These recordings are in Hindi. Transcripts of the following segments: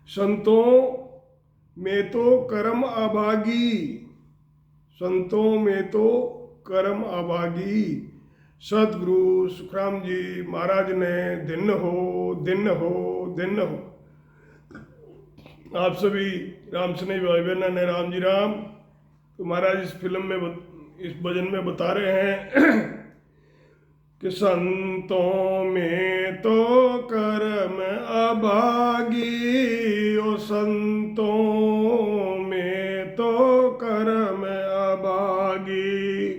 संतों में तो कर्म अभागी, संतों में तो कर्म अभागी। सतगुरु सुखराम जी महाराज ने दिन हो दिन हो दिन हो। आप सभी राम स्नेही भाई बहनों ने राम जी राम। तो महाराज इस फिल्म में इस भजन में बता रहे हैं कि संतों में तो कर्म अभागी, ओ संतों में तो कर्म अभागी।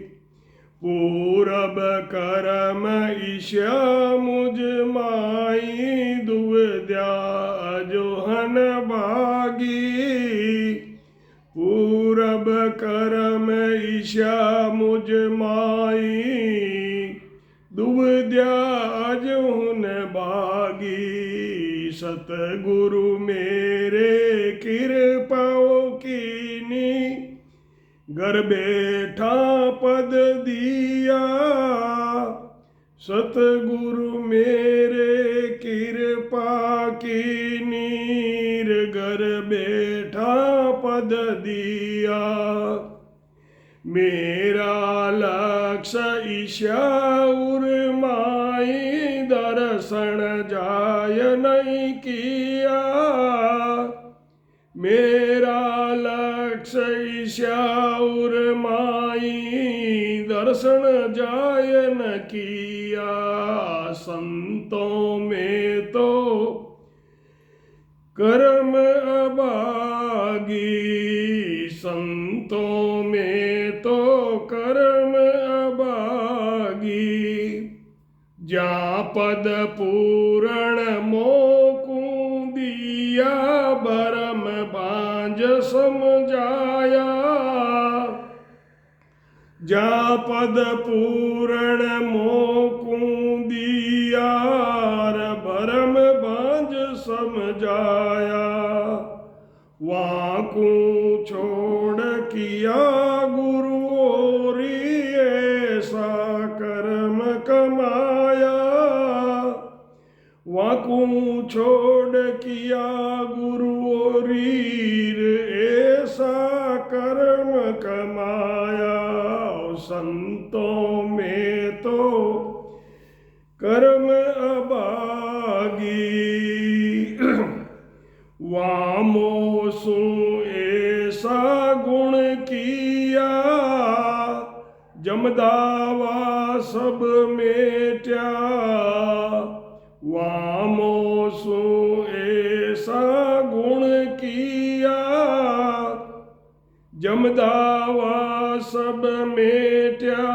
पूरब कर्म ईशा मुझ माई, दुविद्या अजोहन भागी। पूरब कर्म ईशा मुझ माई, दुविद्या अजोहन भागी। सतगुरु मेरे कृपाओ कीनी, घर बैठा पद दिया। सतगुरु मेरे कृपा की नीर, घर बैठा पद दिया। मेरा लक्ष्य ईश्वर माई, दर्शन जाय नहीं किया। मेरा लक्ष्य ईश्वर माई, दर्शन जाय न किया। संतों में तो कर्म अभागी, संतों में तो कर्म अभागी। जा पद पूर्ण मोकू दिया, भरम बांझ समझाया। जा पद पूर्ण मोकू दिया, भरम बांझ समझाया। वाकू छोड़ किया गुरु ओरी, ऐसा कर्म कमाया। वाकू छोड़ किया गुरु ओरीर, ऐसा कर्म कमाया। संतों में तो कर्म अभागी। वामोसु ऐसा गुण किया, जमदावा सब मेट्या। वामोसु ऐसा गुण किया, जमदावा सब मेट्या।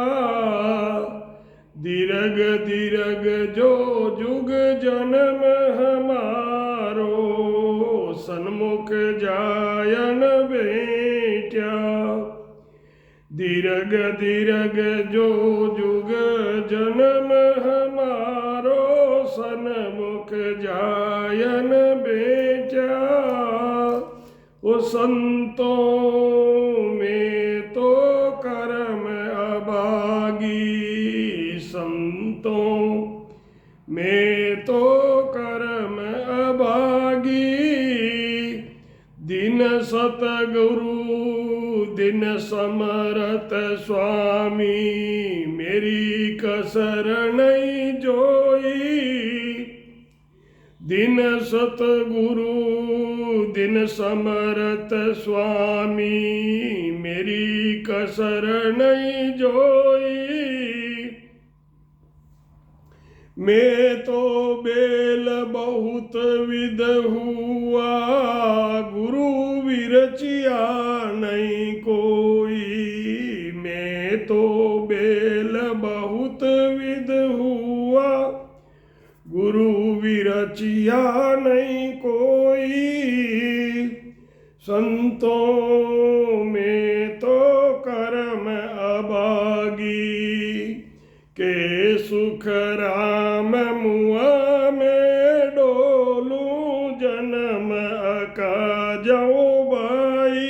दीर्घ दीर्घ जो जुग जन्म हमारो, सन्मुख जायन बेट्या। दीर्घ दीर्घ जो जुग जन्म हमारो, सन्मुख जायन बेट्या। ओ संतों में तो कर्म अभागी, संतों में तो कर्म अभागी। दिन सतगुरु दिन समरत स्वामी, मेरी कसर नहीं जोई। दिन सतगुरु दिन समरत स्वामी, मेरी कसर नहीं जोई। मैं तो बेल बहुत विद हुआ, गुरु विरचिया नहीं कोई। मैं तो बेल बहुत विद हुआ, गुरु विरचिया नहीं कोई। संतों में तो कर्म अभागी, के सुख राम मुआ में डोलूं। जन्म अका जाओ भाई,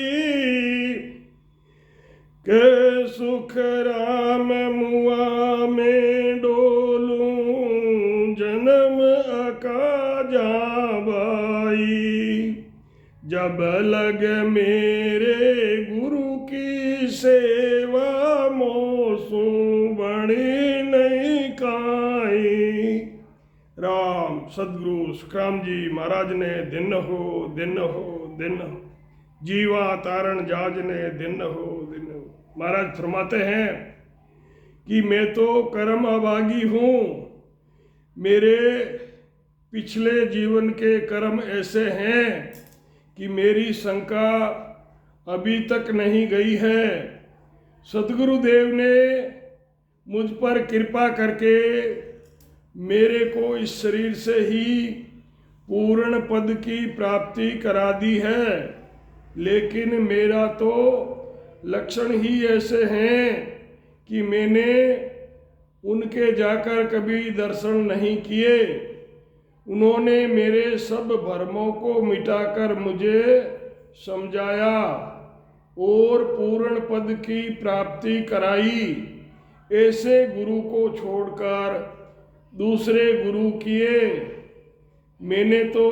के सुख राम मुआ में डोलूं। जन्म अका जा भाई। जब लग मेरे गुरु की सेवा मोसू बणी नहीं काई। राम सदगुरु सुखराम जी महाराज ने दिन हो दिन हो दिन हो, जीवा तारण जाज ने दिन हो दिन हो। महाराज फरमाते हैं कि मैं तो कर्म अभागी हूँ, मेरे पिछले जीवन के कर्म ऐसे हैं कि मेरी शंका अभी तक नहीं गई है। सतगुरुदेव ने मुझ पर कृपा करके मेरे को इस शरीर से ही पूर्ण पद की प्राप्ति करा दी है, लेकिन मेरा तो लक्षण ही ऐसे हैं कि मैंने उनके जाकर कभी दर्शन नहीं किए। उन्होंने मेरे सब भ्रमों को मिटाकर मुझे समझाया और पूर्ण पद की प्राप्ति कराई। ऐसे गुरु को छोड़कर दूसरे गुरु किए। मैंने तो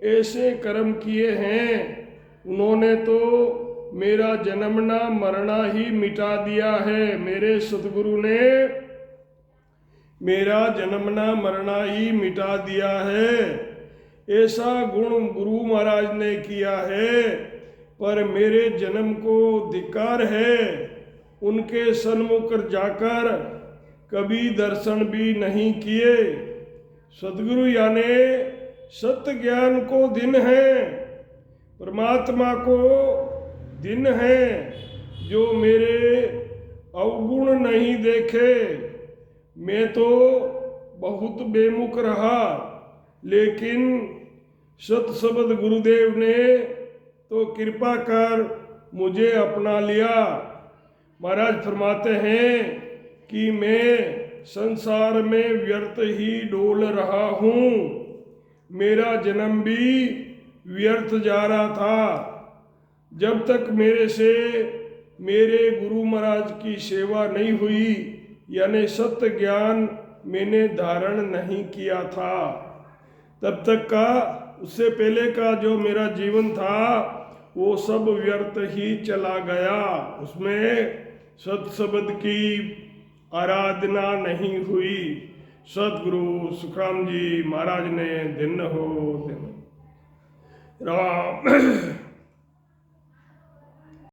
ऐसे कर्म किए हैं, उन्होंने तो मेरा जन्मना मरना ही मिटा दिया है। मेरे सतगुरु ने मेरा जन्मना मरना ही मिटा दिया है। ऐसा गुण गुरु महाराज ने किया है, पर मेरे जन्म को धिक्कार है। उनके सन्मुख जाकर कभी दर्शन भी नहीं किए। सदगुरु यानी सत्य ज्ञान को दिन है, परमात्मा को दिन है। जो मेरे अवगुण नहीं देखे, मैं तो बहुत बेमुख रहा, लेकिन सत शब्द गुरुदेव ने तो कृपा कर मुझे अपना लिया। महाराज फरमाते हैं कि मैं संसार में व्यर्थ ही डोल रहा हूँ। मेरा जन्म भी व्यर्थ जा रहा था। जब तक मेरे से मेरे गुरु महाराज की सेवा नहीं हुई, यानी सत्य ज्ञान मैंने धारण नहीं किया था, तब तक का उससे पहले का जो मेरा जीवन था वो सब व्यर्थ ही चला गया। उसमें सत शब्द की आराधना नहीं हुई। सतगुरु सुखराम जी महाराज ने दिन हो दिन राम